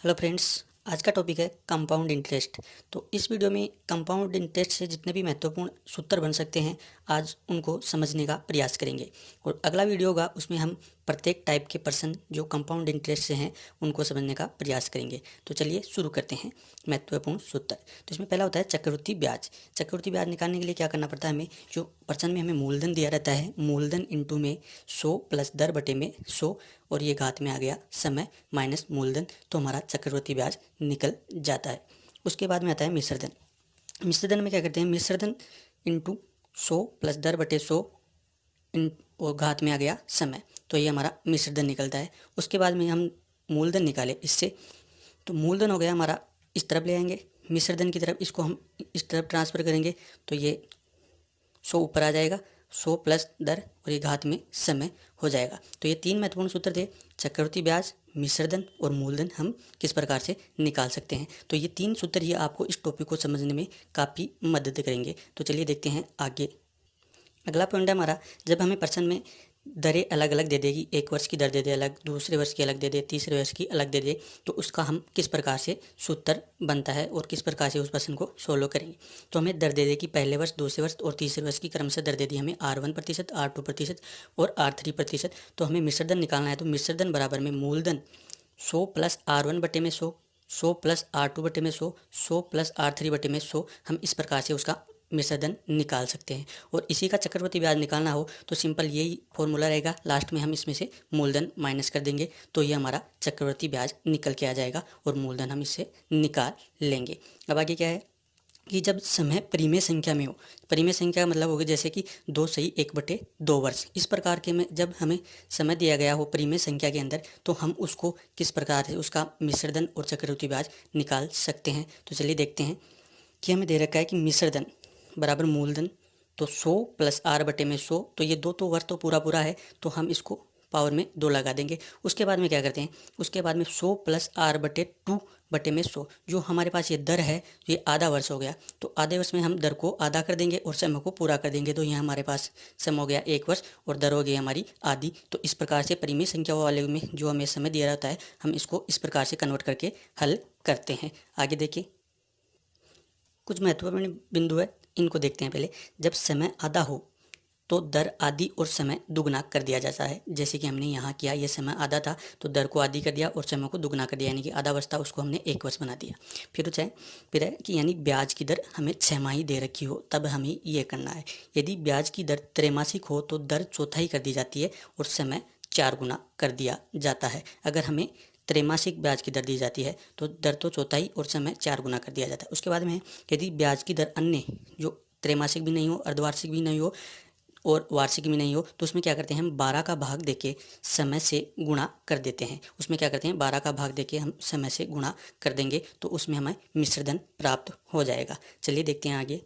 Hello friends, आज का topic है कंपाउंड इंटरेस्ट। तो इस वीडियो में कंपाउंड इंटरेस्ट से जितने भी महत्वपूर्ण सूत्र बन सकते हैं आज उनको समझने का प्रयास करेंगे। और अगला वीडियो होगा उसमें हम प्रत्येक टाइप के पर्सन जो कंपाउंड इंटरेस्ट से हैं उनको समझने का प्रयास करेंगे। तो चलिए शुरू करते हैं महत्वपूर्ण सूत्र। तो इसमें पहला होता है चक्रवृद्धि ब्याज। चक्रवृद्धि ब्याज निकालने के लिए क्या करना पड़ता है हमें, जो पर्सन में हमें मूलधन दिया रहता है, मूलधन इंटू में 100 प्लस दर बटे में 100 और ये घात में आ गया समय माइनस मूलधन, तो हमारा चक्रवृद्धि ब्याज निकल जाता है। उसके बाद में आता है मिश्रधन। मिश्रधन में क्या करते हैं, मिश्रधन इंटू 100 प्लस दर बटे 100 और घात में आ गया समय, तो ये हमारा मिश्रधन निकलता है। उसके बाद में हम मूलधन निकाले इससे, तो मूलधन हो गया हमारा, इस तरफ ले आएंगे मिश्रधन की तरफ, इसको हम इस तरफ ट्रांसफ़र करेंगे तो ये 100 ऊपर आ जाएगा, 100 प्लस दर और ये घात में समय हो जाएगा। तो ये तीन महत्वपूर्ण सूत्र थे, चक्रवृद्धि ब्याज, मिश्रधन और मूलधन, हम किस प्रकार से निकाल सकते हैं। तो ये तीन सूत्र ये आपको इस टॉपिक को समझने में काफ़ी मदद करेंगे। तो चलिए देखते हैं आगे। अगला पॉइंट है हमारा, जब हमें पर्सन में दरें अलग अलग दे देगी, एक वर्ष की दर दे दे अलग, दूसरे वर्ष की अलग दे दे, तीसरे वर्ष की अलग दे दे, तो उसका हम किस प्रकार से सूत्र बनता है और किस प्रकार से उस पर्सन को सोल्व करेंगे। तो हमें दर दे दे कि पहले वर्ष, दूसरे वर्ष और तीसरे वर्ष की क्रम से दर दे दी हमें R1%, R2% और R3%। तो हमें मिश्रधन निकालना है, तो मिश्रधन बराबर में मूलधन 100 प्लस R1 बटे में 100, 100 प्लस R2 बटे में 100, 100 प्लस R3 बटे में 100, हम इस प्रकार से उसका मिश्रधन निकाल सकते हैं। और इसी का चक्रवृद्धि ब्याज निकालना हो तो सिंपल यही फॉर्मूला रहेगा, लास्ट में हम इसमें से मूलधन माइनस कर देंगे तो ये हमारा चक्रवृद्धि ब्याज निकल के आ जाएगा और मूलधन हम इससे निकाल लेंगे। अब आगे क्या है कि जब समय परिमेय संख्या में हो, परिमेय संख्या का मतलब होगा जैसे कि 2 सही 1/2 वर्ष, इस प्रकार के में जब हमें समय दिया गया हो परिमेय संख्या के अंदर, तो हम उसको किस प्रकार से उसका मिश्रधन और चक्रवृद्धि ब्याज निकाल सकते हैं। तो चलिए देखते हैं कि हमें दे रखा है कि मिश्रधन बराबर मूलधन, तो 100 प्लस R बटे में 100, तो ये दो तो वर्ष तो पूरा है, तो हम इसको पावर में 2 लगा देंगे। उसके बाद में क्या करते हैं, उसके बाद में 100 प्लस R बटे 2 बटे में 100, जो हमारे पास ये दर है ये आधा वर्ष हो गया, तो आधे वर्ष में हम दर को आधा कर देंगे और समय को पूरा कर देंगे, तो यहाँ हमारे पास समय हो गया 1 वर्ष और दर हो गई हमारी आधी। तो इस प्रकार से परिमेय संख्या वाले में जो हमें समय दिया रहता है हम इसको इस प्रकार से कन्वर्ट करके हल करते हैं। आगे देखिए, कुछ महत्वपूर्ण बिंदु है, इनको देखते हैं पहले। जब समय आधा हो तो दर आधी और समय दुगना कर दिया जाता है, जैसे कि हमने यहाँ किया, ये समय आधा था तो दर को आधी कर दिया और समय को दुगना कर दिया, यानी कि आधा वर्ष था उसको हमने 1 वर्ष बना दिया। फिर है कि यानी ब्याज की दर हमें 6 माही दे रखी हो तब हमें ये करना है। यदि ब्याज की दर त्रैमासिक हो तो दर चौथाई कर दी जाती है और समय 4 गुना कर दिया जाता है। अगर हमें त्रैमासिक ब्याज की दर दी जाती है तो दर तो चौथाई और समय 4 गुना कर दिया जाता है। उसके बाद में यदि ब्याज की दर अन्य जो त्रैमासिक भी नहीं हो, अर्धवार्षिक भी नहीं हो और वार्षिक भी नहीं हो, तो उसमें क्या करते हैं हम 12 का भाग देके समय से गुणा कर देते हैं। उसमें क्या करते हैं 12 का भाग देके हम समय से गुणा कर देंगे तो उसमें हमें मिश्रधन प्राप्त हो जाएगा। चलिए देखते हैं आगे।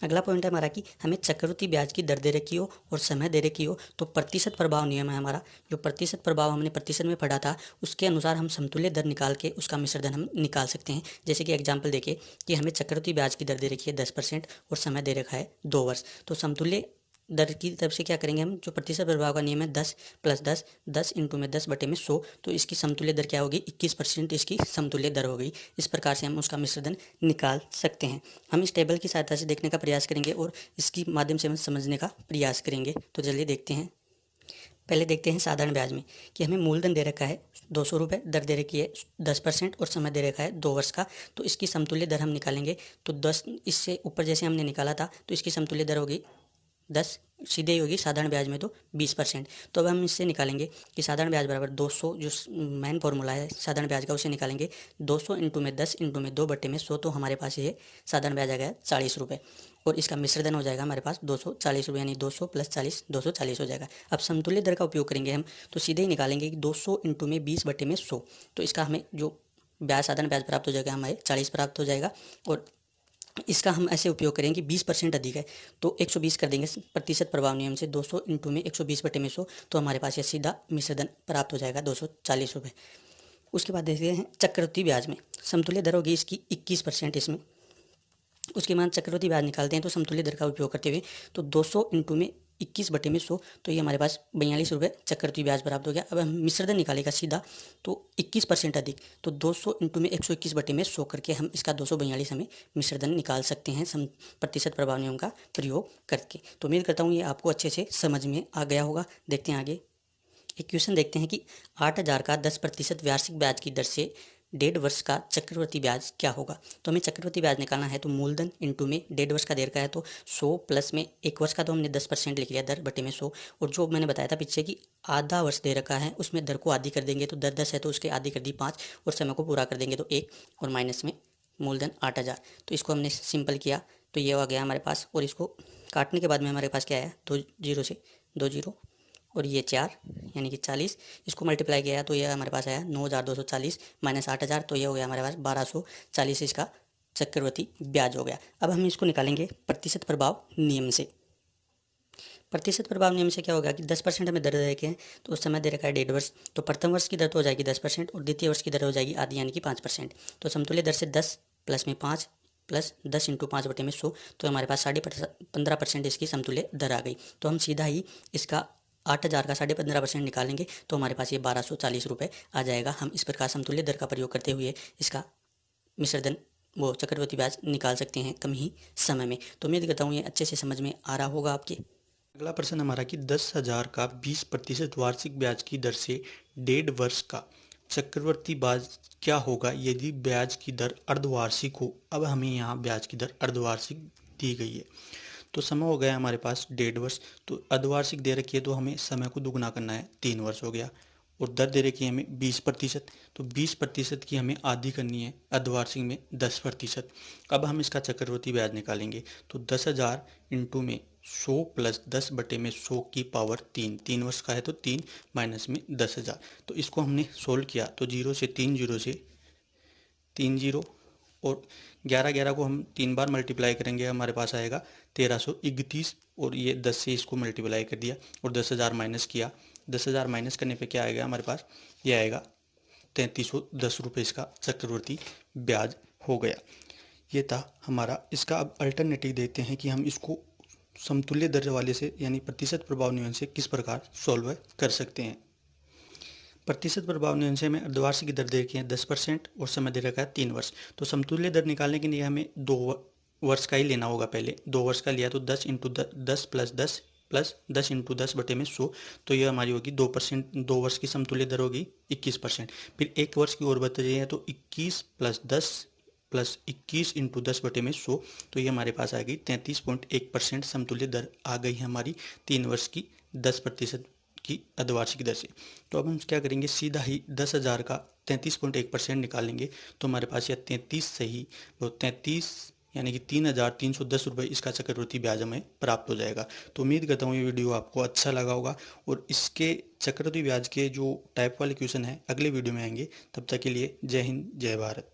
अगला पॉइंट है हमारा कि हमें चक्रवृद्धि ब्याज की दर दे रखी हो और समय दे रखी हो, तो प्रतिशत प्रभाव नियम है हमारा, जो प्रतिशत प्रभाव हमने प्रतिशत में पढ़ा था उसके अनुसार हम समतुल्य दर निकाल के उसका मिश्रधन हम निकाल सकते हैं। जैसे कि एग्जाम्पल देखिए कि हमें चक्रवृद्धि ब्याज की दर दे रखी है 10% और समय दे रखा है 2 वर्ष, तो समतुल्य दर की तरफ से क्या करेंगे हम, जो प्रतिशत प्रभाव का नियम है 10 प्लस 10, 10 इंटू में 10 बटे में 100, तो इसकी समतुल्य दर क्या होगी 21% इसकी समतुल्य दर हो गई। इस प्रकार से हम उसका मिश्रधन निकाल सकते हैं। हम इस टेबल की सहायता से देखने का प्रयास करेंगे और इसकी माध्यम से हम समझने का प्रयास करेंगे। तो चलिए देखते हैं। पहले देखते हैं साधारण ब्याज में कि हमें मूलधन दे रखा है 200 रुपये, दर दे रखी है 10% और समय दे रखा है 2 वर्ष का, तो इसकी समतुल्य दर हम निकालेंगे। तो 10 इससे ऊपर जैसे हमने निकाला था तो इसकी समतुल्य दर होगी 10, सीधे ही होगी साधारण ब्याज में तो 20%। तो अब हम इससे निकालेंगे कि साधारण ब्याज बराबर 200, जो मेन फॉर्मूला है साधारण ब्याज का उसे निकालेंगे 200 इंटू में 10 इंटू में 2 बटे में 100, तो हमारे पास ये साधारण ब्याज आ गया 40 रुपये और इसका मिश्रधन हो जाएगा हमारे पास 240 रुपये, यानी 200 प्लस 40 240 हो जाएगा। अब समतुल्य दर का उपयोग करेंगे हम, तो सीधे ही निकालेंगे कि 200 इंटू में 20 बटे में 100, तो इसका हमें जो ब्याज साधारण ब्याज प्राप्त हो जाएगा हमारे 40 प्राप्त हो जाएगा। और इसका हम ऐसे उपयोग करेंगे कि 20% अधिक है तो 120 कर देंगे प्रतिशत प्रभाव नियम से, 200 इंटू में 120 बटे में 100, तो हमारे पास ये सीधा मिश्रधन प्राप्त हो जाएगा 240 रुपये। उसके बाद देखते हैं चक्रवृद्धि ब्याज में समतुल्य दर होगी इसकी 21% इसमें। उसके बाद चक्रवृद्धि ब्याज निकालते हैं तो समतुल्य दर का उपयोग करते हुए, तो 200 इंटू में 21/100, तो ये हमारे पास 42 रुपये चक्रवृद्धि ब्याज प्राप्त हो गया। अब हम मिश्र दर निकालेगा सीधा, तो 21% अधिक, तो 200 इंटू में 121/100 करके हम इसका 242 हमें मिश्र दर निकाल सकते हैं प्रतिशत प्रभाव नियम का प्रयोग करके। तो उम्मीद करता हूँ ये आपको अच्छे से समझ में आ गया होगा। देखते हैं आगे एक क्वेश्चन देखते हैं कि 8,000 का 10% वार्षिक ब्याज की दर से 1.5 वर्ष का चक्रवृद्धि ब्याज क्या होगा। तो हमें चक्रवृद्धि ब्याज निकालना है, तो मूलधन इंटू में 1.5 वर्ष का देर का है, तो 100 प्लस में 1 वर्ष का, तो हमने 10% लिख लिया दर बटे में 100। और जो मैंने बताया था पीछे कि आधा वर्ष दे रखा है, उसमें दर को आधी कर देंगे, तो दर 10 है तो उसके आधी कर दी 5, और समय को पूरा कर देंगे तो 1, और माइनस में मूलधन 8,000। तो इसको हमने सिंपल किया तो ये आ गया हमारे पास, और इसको काटने के बाद में हमारे पास क्या है, 2 जीरो से 2 जीरो और ये 4 यानी कि 40, इसको मल्टीप्लाई किया तो ये हमारे पास आया 9,240 माइनस 8,000, तो ये हो गया हमारे पास 1,240 इसका चक्रवृद्धि ब्याज हो गया। अब हम इसको निकालेंगे प्रतिशत प्रभाव नियम से। प्रतिशत प्रभाव नियम से क्या होगा कि 10% हमें दर दे रखे हैं, तो उस समय दे रखा है 1.5 वर्ष, तो प्रथम वर्ष की दर तो हो जाएगी 10% और द्वितीय वर्ष की दर हो जाएगी आधी यानी कि 5%। तो समतुल्य दर से 10 प्लस में 5 प्लस 10 इंटू 5 बटे में 100, तो हमारे पास 15.5% इसकी समतुल्य दर आ गई। तो हम सीधा ही इसका 8,000 का 15.5% निकालेंगे, तो हमारे पास ये 1,240 रुपये आ जाएगा। हम इस प्रकार समतुल्य दर का प्रयोग करते हुए इसका मिश्र धन वो चक्रवृद्धि ब्याज निकाल सकते हैं कम ही समय में। तो उम्मीद करता हूँ ये अच्छे से समझ में आ रहा होगा आपके। अगला प्रश्न हमारा कि 10,000 का 20% वार्षिक ब्याज की दर से 1.5 वर्ष का चक्रवृद्धि ब्याज क्या होगा यदि ब्याज की दर अर्धवार्षिक हो। अब हमें यहाँ ब्याज की दर अर्धवार्षिक दी गई है, तो समय हो गया हमारे पास 1.5 वर्ष, तो अर्धवार्षिक दे रखी है तो हमें समय को दुगना करना है, 3 वर्ष हो गया। और दर दे रखी है हमें 20%, तो 20% की हमें आधी करनी है, अर्धवार्षिक में 10%। अब हम इसका चक्रवृद्धि ब्याज निकालेंगे, तो 10,000 इंटू में 100 प्लस 10 बटे में 100 की पावर 3, 3 वर्ष का है तो 3 माइनस में 10,000। तो इसको हमने सोल्व किया तो 0 से 3 जीरो और 11 को हम 3 बार मल्टीप्लाई करेंगे, हमारे पास आएगा 1331, और ये 10 से इसको मल्टीप्लाई कर दिया और 10,000 माइनस किया। 10,000 माइनस करने पे क्या आएगा हमारे पास, ये आएगा 3,310 रुपये इसका चक्रवृद्धि ब्याज हो गया। ये था हमारा। इसका अब अल्टरनेटिव देते हैं कि हम इसको समतुल्य दर वाले से यानी प्रतिशत प्रभाव नियम से किस प्रकार सॉल्व कर सकते हैं। प्रतिशत प्रभाव नियम से हमें अर्धवार्षिक की दर दे रखी है 10% और समय दे रखा है 3 वर्ष। तो समतुल्य दर निकालने के लिए हमें 2 वर्ष का ही लेना होगा। पहले 2 वर्ष का लिया तो 10 इंटू 10 प्लस 10 इंटू 10 बटे में 100, तो ये हमारी होगी 2%। 2 वर्ष की समतुल्य दर होगी 21%। फिर 1 वर्ष की और बच रही है तो 21 प्लस 10 प्लस 21 इंटू 10 बटे में 100, तो ये हमारे पास आ गई 33.1% समतुल्य दर आ गई है हमारी 3 वर्ष की 10% की अर्धवार्षिक दर से। तो अब हम क्या करेंगे, सीधा ही 10,000 का 33.1% निकालेंगे, तो हमारे पास यह 33 से ही वो 33 यानी कि 3,310 रुपये इसका चक्रवृद्धि ब्याज हमें प्राप्त हो जाएगा। तो उम्मीद करता हूँ ये वीडियो आपको अच्छा लगा होगा, और इसके चक्रवृद्धि ब्याज के जो टाइप वाले क्वेश्चन हैं अगले वीडियो में आएंगे। तब तक के लिए जय हिंद जय भारत।